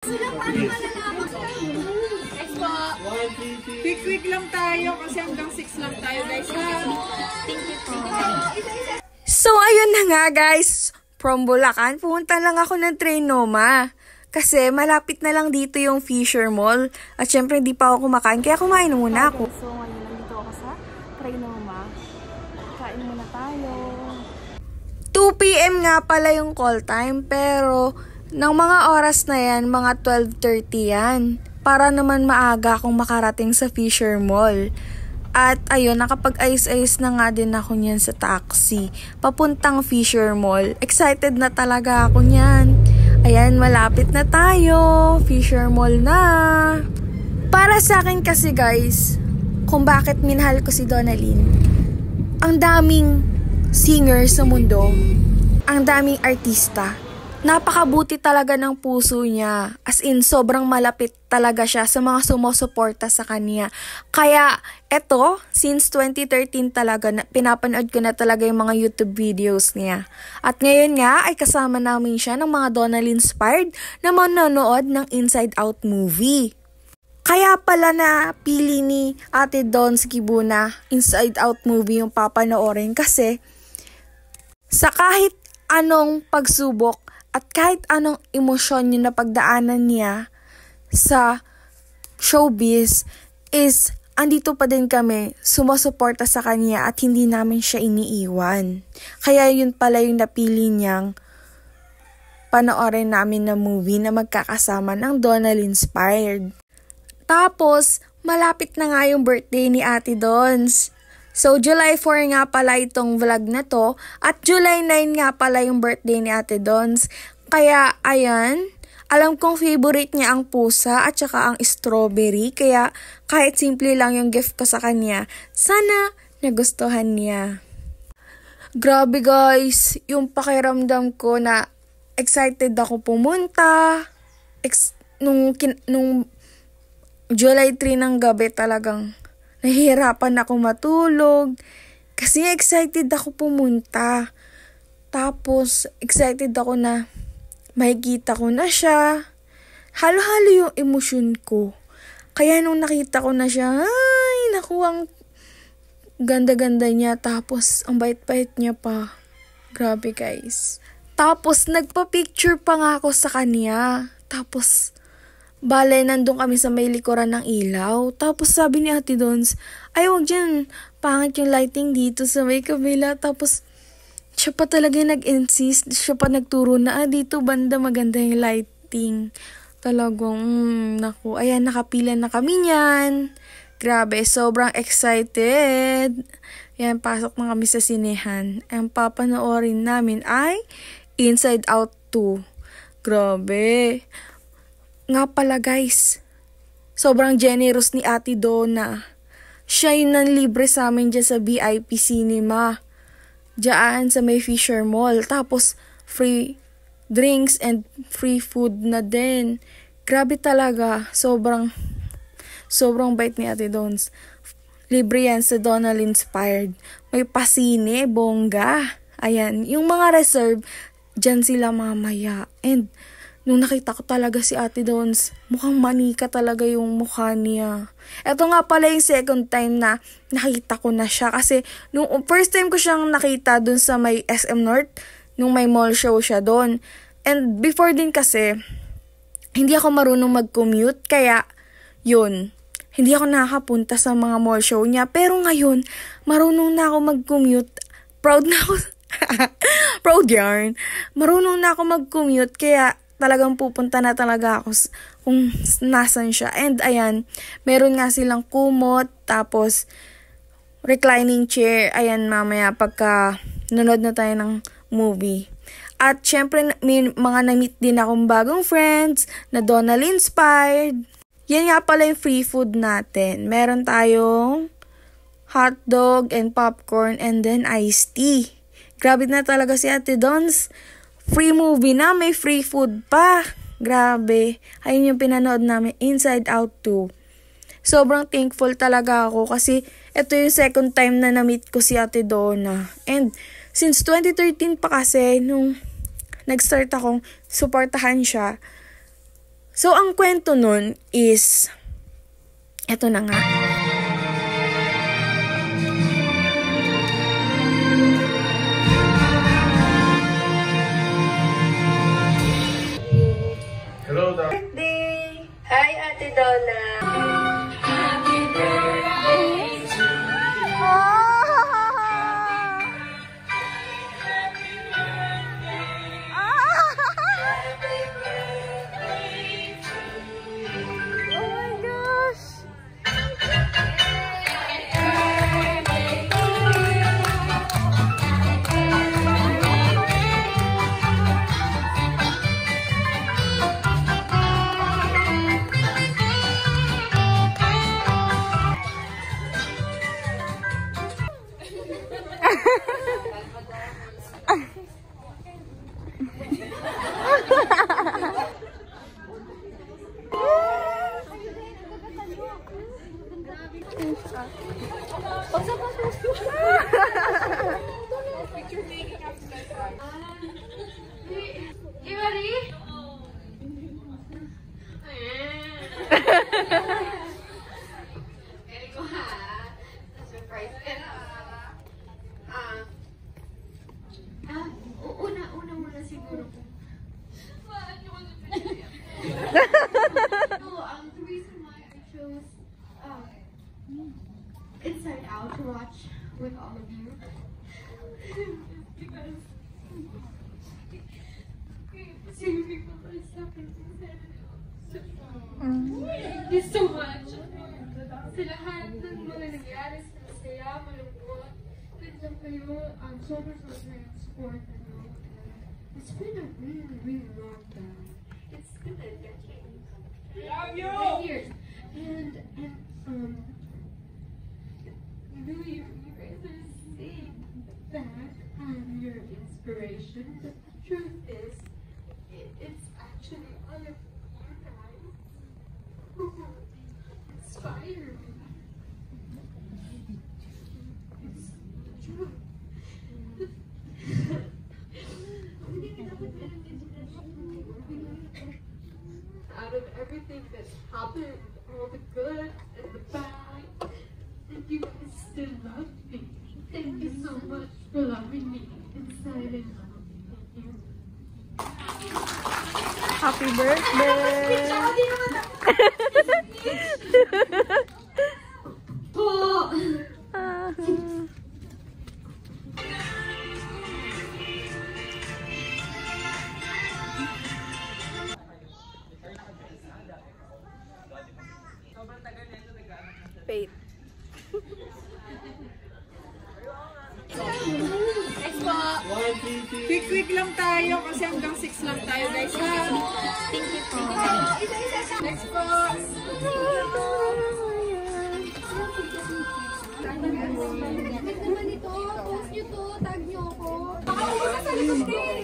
Quick lang tayo kasi hanggang 6 lang tayo, guys. Thank you po. So, ayun na nga, guys. From Bulacan, pumunta lang ako ng Trinoma. Kasi malapit na lang dito yung Fisher Mall. At syempre, hindi pa ako kumakain. Kaya kumain muna ako. So, ngayon nandito ako sa Trinoma. Kain muna tayo. 2 PM nga pala yung call time. Pero, ng mga oras na yan, mga 12:30 yan. Para naman maaga akong makarating sa Fisher Mall. At ayun, nakapag-ayos-ayos na nga din ako niyan sa taxi. Papuntang Fisher Mall. Excited na talaga ako niyan. Ayan, malapit na tayo. Fisher Mall na. Para sa akin kasi guys, kung bakit minahal ko si Donalyn. Ang daming singer sa mundo. Ang daming artista. Napakabuti talaga ng puso niya. As in, sobrang malapit talaga siya sa mga sumusuporta sa kanya. Kaya, eto, since 2013 talaga, pinapanood ko na talaga yung mga YouTube videos niya. At ngayon nga, ay kasama namin siya ng mga Donalyn-inspired na manonood ng Inside Out movie. Kaya pala na pili ni Ate Dons Gibuna Inside Out movie yung papanoorin kasi sa kahit anong pagsubok at kahit anong emosyon yung napagdaanan niya sa showbiz is andito pa din kami sumusuporta sa kanya at hindi namin siya iniiwan. Kaya yun pala yung napili niyang panoorin namin na movie na magkakasama ng Donalyn-inspired. Tapos, malapit na nga yung birthday ni Ate Dons. So, July 4 nga pala itong vlog na to. At July 9 nga pala yung birthday ni Ate Dons. Kaya, ayan, alam kong favorite niya ang pusa at saka ang strawberry. Kaya, kahit simple lang yung gift ko sa kanya, sana nagustuhan niya. Grabe guys, yung pakiramdam ko na excited ako pumunta. Nung July 3 ng gabi talagang nahihirapan ako matulog kasi excited ako pumunta. Tapos, excited ako na makikita ko na siya. Halo-halo yung emosyon ko. Kaya nung nakita ko na siya, ay, naku, ang ganda-ganda niya. Tapos, ang bait-bait niya pa. Grabe, guys. Tapos, nagpa-picture pa nga ako sa kanya. Tapos, bale, nandun kami sa may likuran ng ilaw. Tapos sabi ni Ate Dons, ay wag dyan, pangit yung lighting dito sa may kabila. Tapos siya pa talaga nag-insist, siya pa nagturo na, dito banda maganda yung lighting. Talagang, naku, ayan, nakapila na kami niyan. Grabe, sobrang excited. Yan, pasok na kami sa sinehan. Ang papanoorin namin ay Inside Out 2. Grabe. Nga pala guys, sobrang generous ni Ate Donna. Siya yung nanlibre sa amin dyan sa VIP Cinema. Diyan sa may Fisher Mall. Tapos free drinks and free food na din. Grabe talaga, sobrang bait ni Ate Dons. Libre yan sa Donalyn-inspired. May pasine, bongga. Ayan, yung mga reserve, dyan sila mamaya. And nung nakita ko talaga si Ate Dons, mukhang manika talaga yung mukha niya. Ito nga pala yung second time na nakita ko na siya. Kasi nung first time ko siyang nakita dun sa may SM North, nung may mall show siya dun. And before din kasi, hindi ako marunong mag-commute. Kaya, yun, hindi ako nakakapunta sa mga mall show niya. Pero ngayon, marunong na ako mag-commute. Proud na ako. Proud yarn. Marunong na ako mag-commute. Kaya, talagang pupunta na talaga ako kung nasan siya. And ayan, meron nga silang kumot, tapos reclining chair. Ayan, mamaya pagka nanood na tayo ng movie. At syempre, may mga na-meet din akong bagong friends na Donalyn-inspired. Yan nga pala yung free food natin. Meron tayong hotdog and popcorn and then iced tea. Grabe na talaga si Ate Dons. Free movie na, may free food pa. Grabe. Ayun yung pinanood namin, Inside Out 2. Sobrang thankful talaga ako kasi ito yung second time na na-meet ko si Ate Donna. And since 2013 pa kasi, nung nag-start akong supportahan siya, So, ang kwento nun is, eto na nga. Hello, Birthday! Hi, Ate Donna! Happy birthday to Oh my gosh! Una muna siguro. The reason why I chose Inside Out to watch with all of you is because seeing people are suffering inside is so much. Sa lahat ng mga nangyari sa masaya, malungkot, nandiyan kayo, sobrang support. It's been a really, really long time. It's been a decade. Love you! 10 years. And really, you guys are saying that I'm your inspiration, but the truth is, it's actually all of you guys who inspire me. It's the truth. Out of everything that's happened, all the good and the bad, and you guys still love me. Thank you so much for loving me inside and out. Thank you. Happy birthday! Wait. Next po. Quick lang tayo kasi hanggang 6 lang tayo guys ha. Thank you po. Next po. Naman ito, post nyo to, tag nyo ako. Baka ako sa likod din.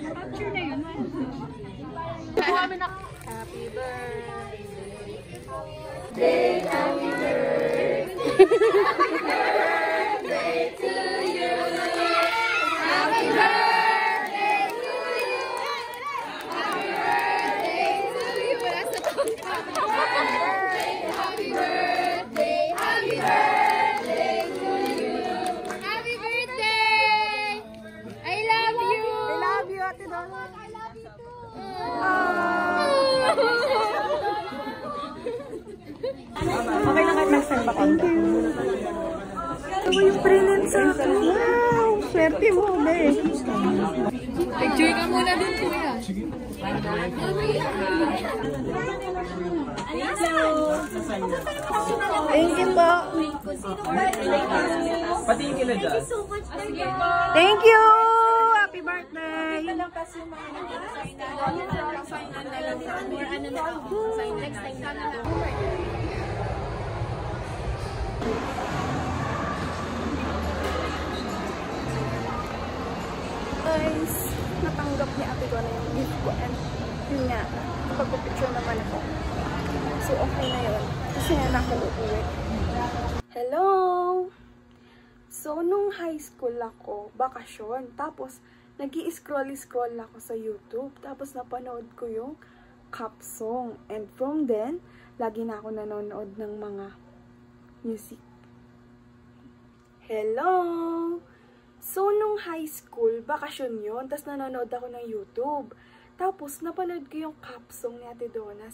Happy Day, happy birthday. Happy birthday to you. Happy birthday to you. Happy birthday to you. Happy birthday. Happy birthday to you. Happy birthday. I love you. I love you, Ate Donna. I love you too. Okay lang at nagsan pa. Thank you. Ito yung present sa akin. Wow! Swerte mo, be. Picture ka muna dun, kuya. Thank you po. Patingin ka na dyan. Thank you! Happy birthday! guys, natanggap ni ate ko na yung gift ko and yun nga, pagpapicture naman ako. So okay na yun. Kasi nga na ako uuwi. Hello! So nung high school ako, bakasyon. Tapos nag-i-scroll ako sa YouTube. Tapos napanood ko yung Cup Song. And from then, lagi na ako nanonood ng mga music. Hello! So, nung high school, bakasyon yun. Tapos nanonood ako ng YouTube. Tapos, napanood ko yung Cup Song ni Ate Donna.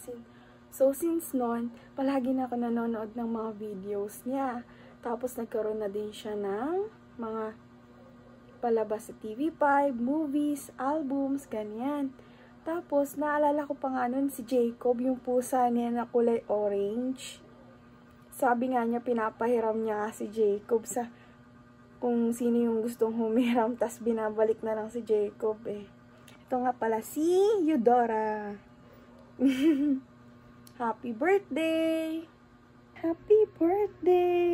So, since noon, palagi na ako nanonood ng mga videos niya. Tapos, nagkaroon na din siya ng mga palabas sa TV5, movies, albums, ganyan. Tapos, naalala ko pa nga nun si Jacob, yung pusa niya na kulay orange. Sabi nga niya, pinapahiram niya si Jacob sa kung sino yung gustong humiram, tas binabalik na lang si Jacob eh. Ito nga pala si Eudora. Happy birthday! Happy birthday!